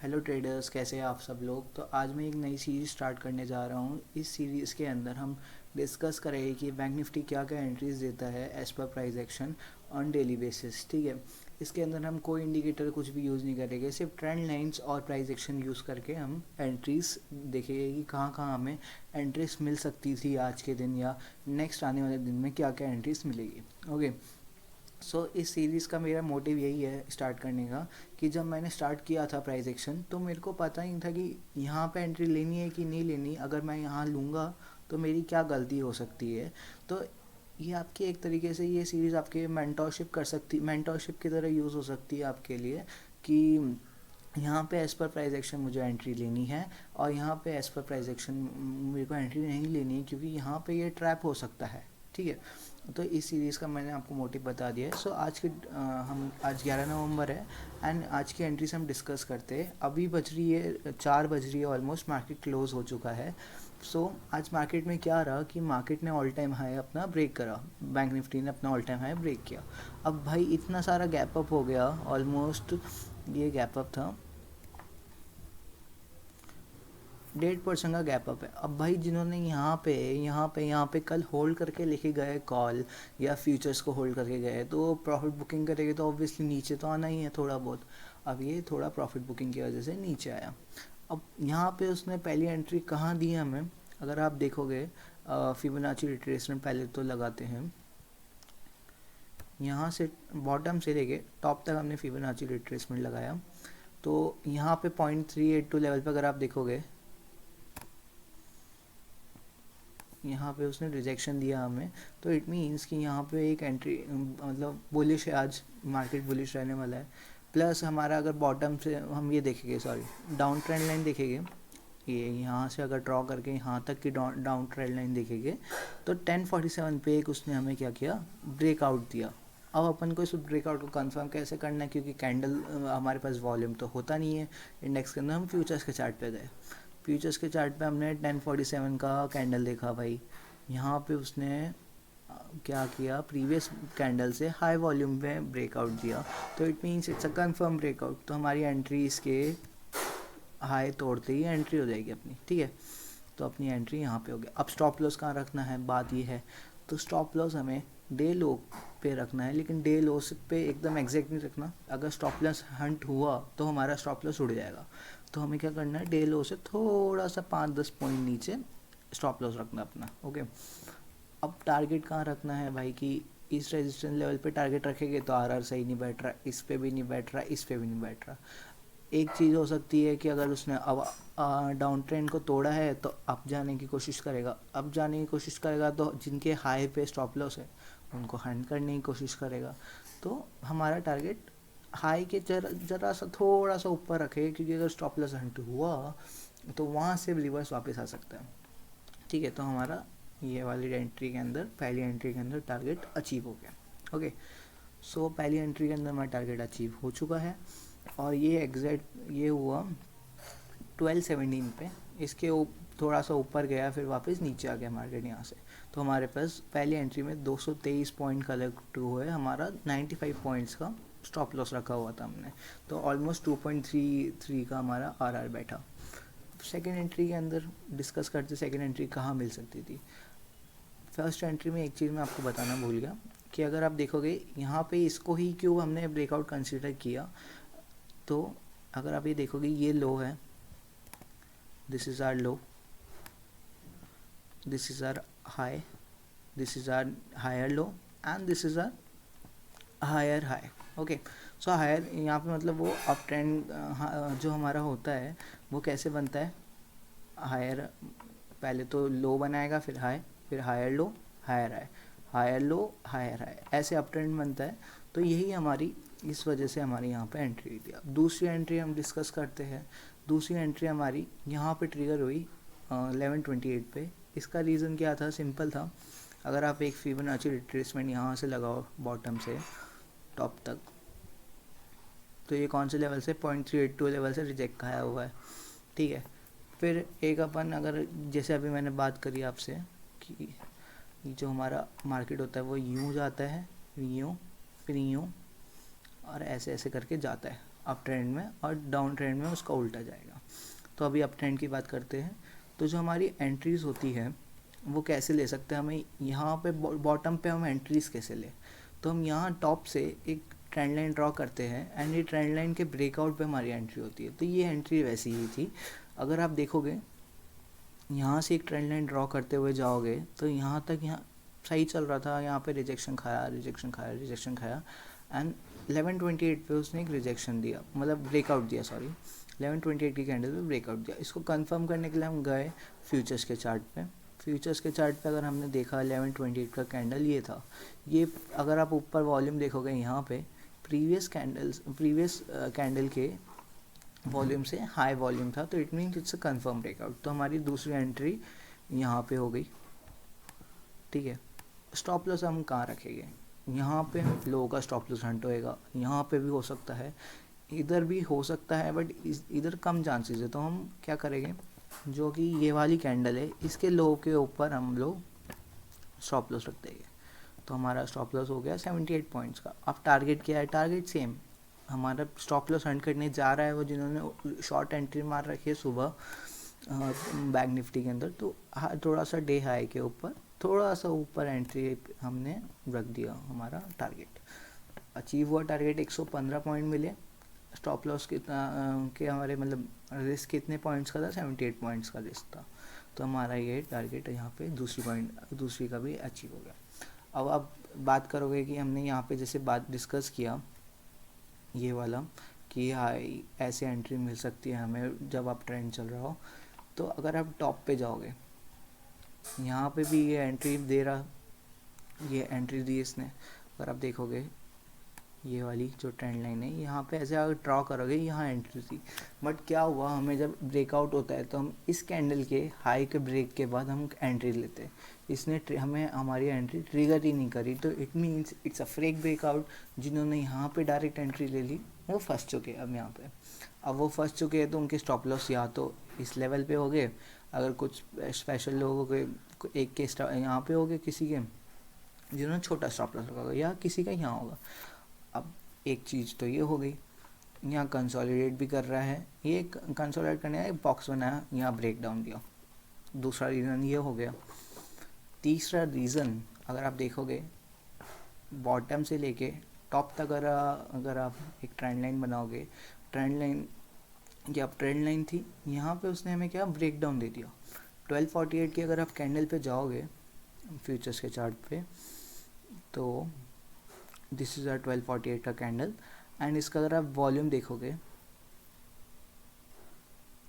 Hello traders, कैसे हैं आप सब लोग। तो आज मैं एक नई सीरीज़ स्टार्ट करने जा रहा हूँ। इस सीरीज़ के अंदर हम डिस्कस करेंगे कि बैंक निफ्टी क्या क्या एंट्रीज देता है as per price action on daily basis. ठीक है, इसके अंदर हम कोई इंडिकेटर कुछ भी यूज़ नहीं करेंगे, सिर्फ ट्रेंड लाइंस और प्राइस एक्शन यूज़ करके हम एंट्रीज देखेंगे कि कहाँ कहाँ हमें एंट्रीज मिल सकती थी आज के दिन या नेक्स्ट आने वाले दिन में क्या क्या एंट्रीज मिलेगी। ओके, इस सीरीज़ का मेरा मोटिव यही है स्टार्ट करने का कि जब मैंने स्टार्ट किया था प्राइस एक्शन तो मेरे को पता ही नहीं था कि यहाँ पे एंट्री लेनी है कि नहीं लेनी। अगर मैं यहाँ लूँगा तो मेरी क्या गलती हो सकती है। तो ये आपकी एक तरीके से ये सीरीज़ आपके मेंटोरशिप की तरह यूज़ हो सकती है आपके लिए कि यहाँ पे एज़ पर प्राइस एक्शन मुझे एंट्री लेनी है और यहाँ पे एज़ पर प्राइस एक्शन मेरे को एंट्री नहीं लेनी है, क्योंकि यहाँ पे ये ट्रैप हो सकता है। ठीक है, तो इस सीरीज़ का मैंने आपको मोटिव बता दिया है। हम आज 11 नवंबर है एंड आज की एंट्रीज हम डिस्कस करते हैं। अभी बज रही है 4 बज रही है, ऑलमोस्ट मार्केट क्लोज हो चुका है। आज मार्केट में क्या रहा कि मार्केट ने ऑल टाइम हाई अपना ब्रेक करा, बैंक निफ्टी ने अपना ऑल टाइम हाई ब्रेक किया। अब भाई इतना सारा गैप अप हो गया, ऑलमोस्ट ये गैप अप था 1.5% का गैप अप है। अब भाई जिन्होंने यहाँ पे कल होल्ड करके लेके गए कॉल या फ्यूचर्स को होल्ड करके गए तो प्रॉफिट बुकिंग करेंगे तो ऑब्वियसली नीचे तो आना ही है थोड़ा बहुत। अब ये थोड़ा प्रॉफिट बुकिंग की वजह से नीचे आया। अब यहाँ पे उसने पहली एंट्री कहाँ दी है हमें, अगर आप देखोगे फिबोनाची रिट्रेसमेंट पहले तो लगाते हैं। यहाँ से बॉटम से लेके टॉप तक हमने फिबोनाची रिट्रेसमेंट लगाया। तो यहाँ पे 0.382 लेवल पे अगर आप देखोगे, यहाँ पे उसने रिजेक्शन दिया हमें। तो इट मीन्स कि यहाँ पे एक एंट्री मतलब बुलिश है, आज मार्केट बुलिश रहने वाला है। प्लस हमारा अगर बॉटम से हम ये देखेंगे, सॉरी डाउन ट्रेंड लाइन देखेंगे, ये यहाँ से अगर ड्रॉ करके यहाँ तक की डाउन ट्रेंड लाइन देखेंगे तो 1047 पे एक उसने हमें क्या किया, ब्रेकआउट दिया। अब अपन को इस ब्रेकआउट को कंफर्म कैसे करना है, क्योंकि कैंडल हमारे पास वॉल्यूम तो होता नहीं है इंडेक्स के अंदर। हम फ्यूचर्स के चार्ट पे गए, फ्यूचर्स के चार्ट पे हमने 1047 का कैंडल देखा भाई। यहाँ पे उसने क्या किया, प्रीवियस कैंडल से हाई वॉल्यूम में ब्रेकआउट दिया। तो it means it's a confirm breakout. तो हमारी एंट्री इसके हाई तोड़ते ही एंट्री हो जाएगी अपनी। ठीक है, तो अपनी एंट्री यहाँ पे हो गया। अब स्टॉप लॉस कहाँ रखना है, बात ये है। तो स्टॉप लॉस हमें डे लो पे रखना है, लेकिन डे लो पे एकदम एग्जैक्ट नहीं रखना। अगर स्टॉप लॉस हंट हुआ तो हमारा स्टॉप लॉस उड़ जाएगा। तो हमें क्या करना है, डे लो से थोड़ा सा 5-10 पॉइंट नीचे स्टॉप लॉस रखना अपना। ओके, अब टारगेट कहाँ रखना है भाई कि इस रेजिस्टेंस लेवल पे टारगेट रखेंगे तो आरआर सही नहीं बैठ रहा, इस पे भी नहीं बैठ रहा, इस पे भी नहीं बैठ रहा। एक चीज़ हो सकती है कि अगर उसने अब डाउन ट्रेंड को तोड़ा है तो अप जाने की कोशिश करेगा। अप जाने की कोशिश करेगा तो जिनके हाई पे स्टॉप लॉस है उनको हंट करने की कोशिश करेगा। तो हमारा टारगेट हाई के जरा सा थोड़ा सा ऊपर रखे, क्योंकि अगर स्टॉप लॉस हंट हुआ तो वहाँ से रिवर्स वापस आ सकता है। ठीक है, तो हमारा ये वाली एंट्री के अंदर, पहली एंट्री के अंदर टारगेट अचीव हो गया। ओके, पहली एंट्री के अंदर हमारा टारगेट अचीव हो चुका है और ये एग्जैक्ट ये हुआ 1217 पे। इसके थोड़ा सा ऊपर गया, फिर वापस नीचे आ गया मार्केट यहाँ से। तो हमारे पास पहली एंट्री में 223 पॉइंट कलेक्ट हुए, हमारा 95 पॉइंट्स का स्टॉप लॉस रखा हुआ था हमने। तो ऑलमोस्ट 2.33 का हमारा आरआर बैठा। सेकेंड एंट्री के अंदर डिस्कस करते, सेकेंड एंट्री कहाँ मिल सकती थी। फर्स्ट एंट्री में एक चीज़ मैं आपको बताना भूल गया कि अगर आप देखोगे यहाँ पे इसको ही क्यों हमने ब्रेकआउट कंसीडर किया। तो अगर आप ये देखोगे, ये लो है, this is our low, this is our high, this is our higher low and this is our higher high. Okay, so higher यहाँ पे मतलब वो अप ट्रेंड जो हमारा होता है वो कैसे बनता है, हायर पहले तो लो बनाएगा, फिर हाई, फिर higher low, higher high, higher low, higher high, ऐसे अप ट्रेंड बनता है। तो यही हमारी, इस वजह से हमारी यहाँ पे एंट्री दी। अब दूसरी एंट्री हम डिस्कस करते हैं। दूसरी एंट्री हमारी यहाँ पे ट्रिगर हुई 1128 पे। इसका रीज़न क्या था, सिंपल था। अगर आप एक फिबोनाची रिट्रेसमेंट यहाँ से लगाओ बॉटम से टॉप तक, तो ये कौन से लेवल से, 0.382 लेवल से रिजेक्ट खाया हुआ है। ठीक है, फिर एक अपन अगर जैसे अभी मैंने बात करी आपसे कि जो हमारा मार्केट होता है वो यूँ जाता है, फिर यूँ, फिर यूँ, और ऐसे ऐसे करके जाता है अप ट्रेंड में, और डाउन ट्रेंड में उसका उल्टा जाएगा। तो अभी अप ट्रेंड की बात करते हैं। तो जो हमारी एंट्रीज़ होती है वो कैसे ले सकते हैं, हमें यहाँ पे बॉटम पे हम एंट्रीज़ कैसे ले, तो हम यहाँ टॉप से एक ट्रेंड लाइन ड्रॉ करते हैं एंड ये ट्रेंड लाइन के ब्रेकआउट पे हमारी एंट्री होती है। तो ये एंट्री वैसी ही थी, अगर आप देखोगे यहाँ से एक ट्रेंड लाइन ड्रॉ करते हुए जाओगे तो यहाँ तक यहाँ सही चल रहा था, यहाँ पे रिजेक्शन खाया रिजेक्शन खाया रिजेक्शन खाया एंड 1128 पे उसने एक रिजेक्शन दिया, मतलब ब्रेकआउट दिया, सॉरी 1128 की कैंडल पे ब्रेकआउट दिया। इसको कंफर्म करने के लिए हम गए फ्यूचर्स के चार्ट पे। फ्यूचर्स के चार्ट पे अगर हमने देखा 1128 का कैंडल ये था, ये अगर आप ऊपर वॉल्यूम देखोगे यहाँ पे प्रीवियस कैंडल के वॉल्यूम से हाई वॉल्यूम था, तो it means it's a confirm breakout. तो हमारी दूसरी एंट्री यहाँ पे हो गई, ठीक है। स्टॉप लॉस हम कहाँ रखेंगे, यहाँ पे लो का स्टॉप लॉस हंट होएगा, यहाँ पे भी हो सकता है, इधर भी हो सकता है, बट इधर कम चांसेस है। तो हम क्या करेंगे, जो कि ये वाली कैंडल है इसके लो के ऊपर हम लोग स्टॉप लॉस रख देंगे। तो हमारा स्टॉप लॉस हो गया 78 पॉइंट्स का। अब टारगेट क्या है, टारगेट सेम, हमारा स्टॉप लॉस हंट करने जा रहा है वो जिन्होंने शॉर्ट एंट्री मार रखी है सुबह बैंक निफ्टी के अंदर, तो थोड़ा सा डे हाई के ऊपर थोड़ा सा ऊपर एंट्री हमने रख दिया। हमारा टारगेट अचीव हुआ, टारगेट 115 पॉइंट मिले। स्टॉप लॉस कितना के हमारे मतलब रिस्क कितने पॉइंट्स का था, 78 पॉइंट्स का रिस्क था। तो हमारा ये टारगेट यहाँ पे दूसरी का भी अचीव हो गया। अब आप बात करोगे कि हमने यहाँ पे जैसे बात डिस्कस किया ये वाला कि हाई ऐसे एंट्री मिल सकती है हमें जब आप ट्रेंड चल रहा हो, तो अगर आप टॉप पे जाओगे यहाँ पे भी ये एंट्री दे रहा, ये एंट्री दी इसने, अगर आप देखोगे ये वाली जो ट्रेंड लाइन है यहाँ पे ऐसे अगर ड्रॉ करोगे यहाँ एंट्री थी, बट क्या हुआ, हमें जब ब्रेकआउट होता है तो हम इस कैंडल के हाई के ब्रेक के बाद हम एंट्री लेते हैं, इसने हमें हमारी एंट्री ट्रिगर ही नहीं करी। तो it means it's a fake breakout. जिन्होंने यहाँ पे डायरेक्ट एंट्री ले ली वो फंस चुके हैं। अब वो फंस चुके हैं तो उनके स्टॉप लॉस या तो इस लेवल पे हो गए, अगर कुछ स्पेशल लोगों के एक के यहाँ पे हो गए, किसी के जिन्होंने छोटा स्टॉप लॉस रखा होगा, या किसी का यहाँ होगा। अब एक चीज़ तो ये हो गई, यहाँ कंसोलिडेट भी कर रहा है, ये कंसोलिडेट करने का बॉक्स बनाया, यहाँ ब्रेक डाउन दिया। दूसरा रीज़न ये हो गया। तीसरा रीज़न अगर आप देखोगे बॉटम से लेके टॉप तक अगर आप एक ट्रेंड लाइन बनाओगे, ट्रेंड लाइन ये अब ट्रेंड लाइन थी, यहाँ पे उसने हमें क्या ब्रेक डाउन दे दिया। 1248 की अगर आप कैंडल पे जाओगे फ्यूचर्स के चार्ट पे, तो दिस इज़ अ 1248 का कैंडल एंड इसका अगर आप वॉल्यूम देखोगे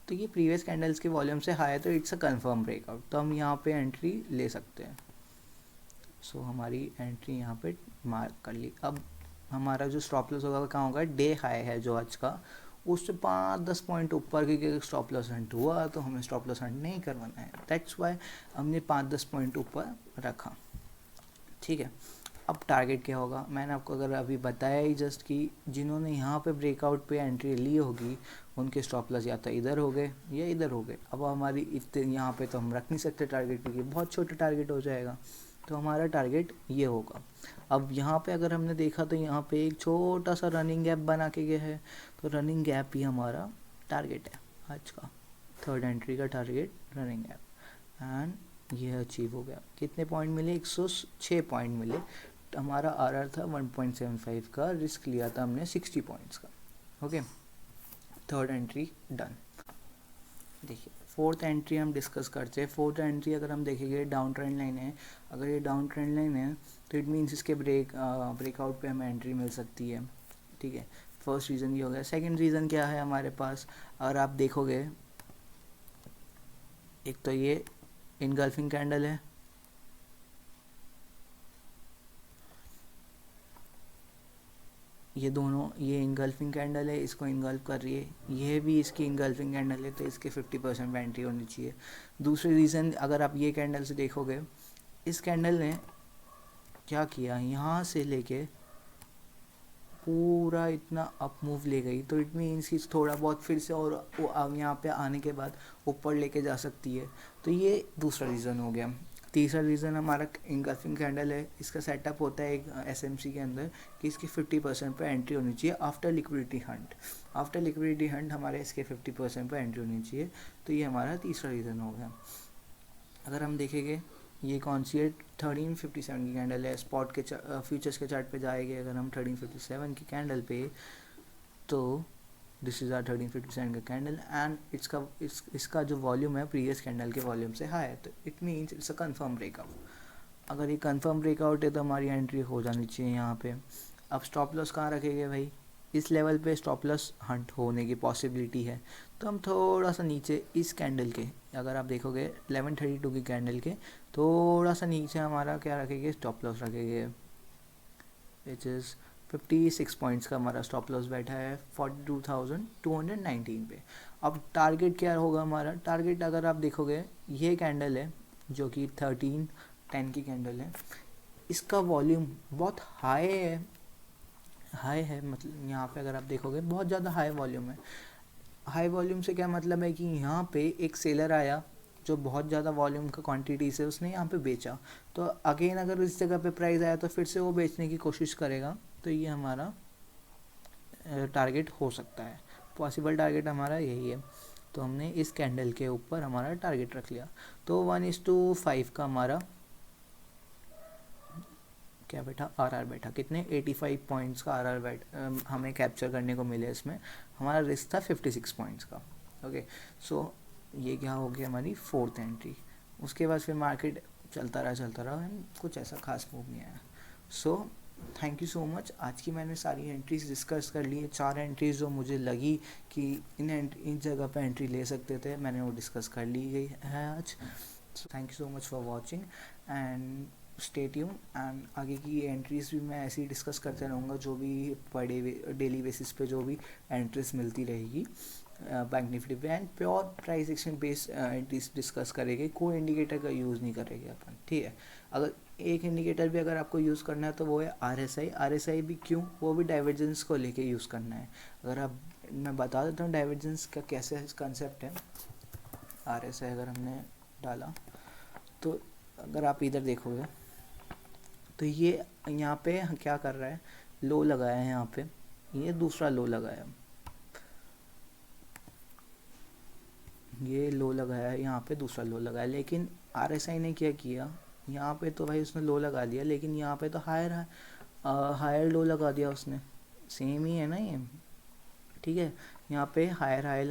तो ये प्रीवियस कैंडल्स के वॉल्यूम से हाई है, तो इट्स अ कंफर्म ब्रेकआउट। तो हम यहाँ पे एंट्री ले सकते हैं। सो हमारी एंट्री यहाँ पे मार्क कर ली। अब हमारा जो स्टॉप लॉस होगा कहाँ होगा, डे हाई है जो आज का, उससे 5-10 पॉइंट ऊपर, क्योंकि स्टॉप लॉस हंट हुआ तो हमें स्टॉप लॉस हंट नहीं करवाना है, दैट्स वाई हमने 5-10 पॉइंट ऊपर रखा, ठीक है। अब टारगेट क्या होगा, मैंने आपको अगर अभी बताया ही जस्ट कि जिन्होंने यहाँ पे ब्रेकआउट पे एंट्री ली होगी उनके स्टॉप लॉस या तो इधर हो गए या इधर हो गए। अब हमारी इतने यहाँ पे तो हम रख नहीं सकते टारगेट, क्योंकि बहुत छोटा टारगेट हो जाएगा। तो हमारा टारगेट ये होगा। अब यहाँ पे अगर हमने देखा तो यहाँ पे एक छोटा सा रनिंग गैप बना के गया है, तो रनिंग गैप ही हमारा टारगेट है आज का, थर्ड एंट्री का टारगेट रनिंग गैप। एंड ये अचीव हो गया। कितने पॉइंट मिले, 106 पॉइंट मिले। हमारा आरआर था 1.75 का, रिस्क लिया था हमने 60 पॉइंट्स का। Okay, third entry done. देखिए फोर्थ एंट्री हम डिस्कस करते हैं। फोर्थ एंट्री अगर हम देखेंगे डाउन ट्रेंड लाइन है, अगर ये डाउन ट्रेंड लाइन है तो इट मीन्स इसके ब्रेकआउट पे हमें एंट्री मिल सकती है, ठीक है। फर्स्ट रीज़न ये हो गया। सेकंड रीज़न क्या है हमारे पास, अगर आप देखोगे एक तो ये इनगल्फिंग कैंडल है, ये दोनों, ये इनगल्फिंग कैंडल है, इसको इनगल्फ कर रही है, ये भी इसकी इनगल्फिंग कैंडल है, तो इसके 50% एंट्री होनी चाहिए। दूसरी रीज़न अगर आप ये कैंडल से देखोगे, इस कैंडल ने क्या किया, यहाँ से लेके पूरा इतना अप मूव ले गई, तो इट मीन्स कि थोड़ा बहुत फिर से और यहाँ पे आने के बाद ऊपर लेके जा सकती है। तो ये दूसरा रीज़न हो गया। तीसरा रीज़न हमारा इंगल्फिंग कैंडल है। इसका सेटअप होता है एक एसएमसी के अंदर कि इसकी 50% पे एंट्री होनी चाहिए after liquidity Hunt. After liquidity Hunt हमारे इसके 50% पे एंट्री होनी चाहिए। तो ये हमारा तीसरा रीज़न हो गया। अगर हम देखेंगे ये कौन सी है, 1357 की कैंडल है। स्पॉट के फ्यूचर्स के चार्ट पे जाएंगे अगर हम 1357 की कैंडल पे, तो दिस इज़ आर 1357 का कैंडल एंड इसका जो वॉल्यूम है प्रीवियस कैंडल के वॉल्यूम से हाई है, तो it means it's a confirm breakout. अगर ये कंफर्म ब्रेकआउट है तो हमारी एंट्री हो जानी चाहिए यहाँ पे। अब स्टॉप लॉस कहाँ रखेंगे भाई, इस लेवल पे स्टॉप लॉस हंट होने की पॉसिबिलिटी है, तो हम थोड़ा सा नीचे इस कैंडल के, अगर आप देखोगे 1132 की कैंडल के थोड़ा सा नीचे हमारा क्या रखेंगे, स्टॉप लॉस रखेंगे, विच इज़ 56 पॉइंट्स का हमारा स्टॉप लॉस बैठा है 42,219 पे। अब टारगेट क्या होगा हमारा, टारगेट अगर आप देखोगे ये कैंडल है जो कि 1310 की कैंडल है, इसका वॉल्यूम बहुत हाई है, मतलब यहाँ पे अगर आप देखोगे बहुत ज़्यादा हाई वॉल्यूम है। हाई वॉल्यूम से क्या मतलब है कि यहाँ पे एक सेलर आया जो बहुत ज़्यादा वॉल्यूम का क्वांटिटी से उसने यहाँ पे बेचा, तो अगेन अगर इस जगह पे प्राइस आया तो फिर से वो बेचने की कोशिश करेगा, तो ये हमारा टारगेट हो सकता है। पॉसिबल टारगेट हमारा यही है, तो हमने इस कैंडल के ऊपर हमारा टारगेट रख लिया। तो 1:5 का हमारा क्या बैठा, आरआर बैठा, कितने 85 पॉइंट्स का आरआर हमें कैप्चर करने को मिले। इसमें हमारा रिस्क था 56 पॉइंट्स का। ओके, सो ये क्या हो गया हमारी फोर्थ एंट्री। उसके बाद फिर मार्केट चलता रहा एंड कुछ ऐसा खास मूव नहीं आया। So thank you so much. आज की मैंने सारी एंट्रीज डिस्कस कर ली है, 4 एंट्रीज जो मुझे लगी कि इन जगह पे एंट्री ले सकते थे, मैंने वो डिस्कस कर ली गई है आज। So thank you so much for watching and stay tune. And आगे की एंट्रीज भी मैं ऐसे ही डिस्कस करते रहूँगा, जो भी पर डेली बेसिस पे जो भी एंट्रीज मिलती रहेगी बैंक निफ्टी पे, and pure price action based entries discuss करेंगे। कोई इंडिकेटर का यूज़ नहीं करेंगे अपन, ठीक है। अगर एक इंडिकेटर भी अगर आपको यूज़ करना है तो वो है आरएसआई भी क्यों, वो भी डाइवर्जेंस को लेके यूज़ करना है। अगर आप, मैं बता देता हूँ डाइवर्जेंस का कैसे कंसेप्ट है। आरएसआई अगर हमने डाला तो अगर आप इधर देखोगे तो ये यहाँ पे क्या कर रहा है, लो लगाया है यहाँ पे, ये दूसरा लो लगाया, ये लो लगाया है यहाँ पे, दूसरा लो लगाया, लेकिन आरएसआई ने क्या किया, यहाँ पे तो भाई उसने लो लगा दिया, लेकिन यहाँ पे तो हायर लो लगा दिया उसने। सेम ही है ना ये, ठीक है। यहाँ पे हायर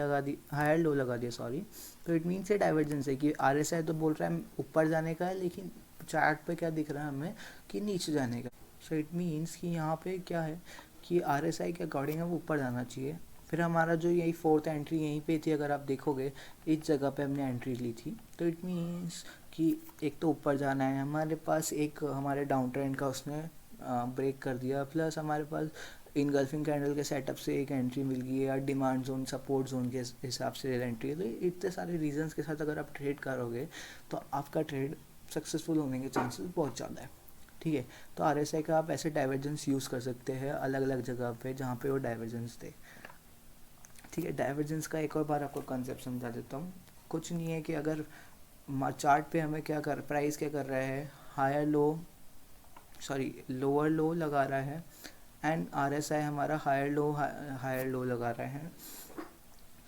लो लगा दिया, सॉरी। तो इट मीन्स ये डाइवर्जेंस है कि आरएसआई तो बोल रहा है ऊपर जाने का है, लेकिन चार्ट पे क्या दिख रहा है हमें कि नीचे जाने का। सो इट मीन्स कि यहाँ पे क्या है कि आरएसआई के अकॉर्डिंग अब ऊपर जाना चाहिए। फिर हमारा जो यही फोर्थ एंट्री यहीं पे थी, अगर आप देखोगे इस जगह पे हमने एंट्री ली थी, तो इट मीन्स कि एक तो ऊपर जाना है हमारे पास, एक हमारे डाउन ट्रेंड का उसने ब्रेक कर दिया, प्लस हमारे पास इनगल्फिंग कैंडल के सेटअप से एक एंट्री मिल गई है, या डिमांड जोन सपोर्ट जोन के हिसाब से एंट्री है। तो इतने सारे रीजंस के साथ अगर आप ट्रेड करोगे तो आपका ट्रेड सक्सेसफुल होने के चांसेस बहुत ज़्यादा है, ठीक है। तो आरएसआई का आप ऐसे डाइवर्जेंस यूज़ कर सकते हैं अलग अलग जगह पे जहाँ पे वो डाइवर्जेंस दे, ठीक है। डाइवर्जेंस का एक और बार आपको कंसेप्ट समझा देता हूँ। कुछ नहीं है कि अगर चार्ट पे हमें प्राइस क्या कर रहा है, लोअर लो लगा रहा है, एंड आरएसआई हमारा हायर लो लगा रहा है,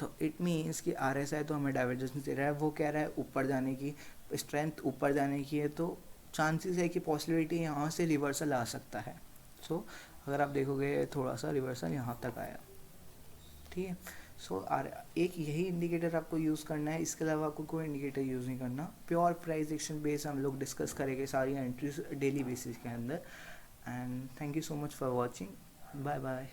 तो इट मीन्स कि आरएसआई तो हमें डाइवर्जेंस दे रहा है, वो कह रहा है ऊपर जाने की, स्ट्रेंथ ऊपर जाने की है, तो चांसेस है कि पॉसिबिलिटी यहाँ से रिवर्सल आ सकता है। सो अगर आप देखोगे थोड़ा सा रिवर्सल यहाँ तक आया, ठीक है। एक यही इंडिकेटर आपको यूज़ करना है, इसके अलावा आपको कोई इंडिकेटर यूज़ नहीं करना। प्योर प्राइस एक्शन बेस हम लोग डिस्कस करेंगे सारी एंट्रीज डेली बेसिस के अंदर। And thank you so much for watching, bye bye.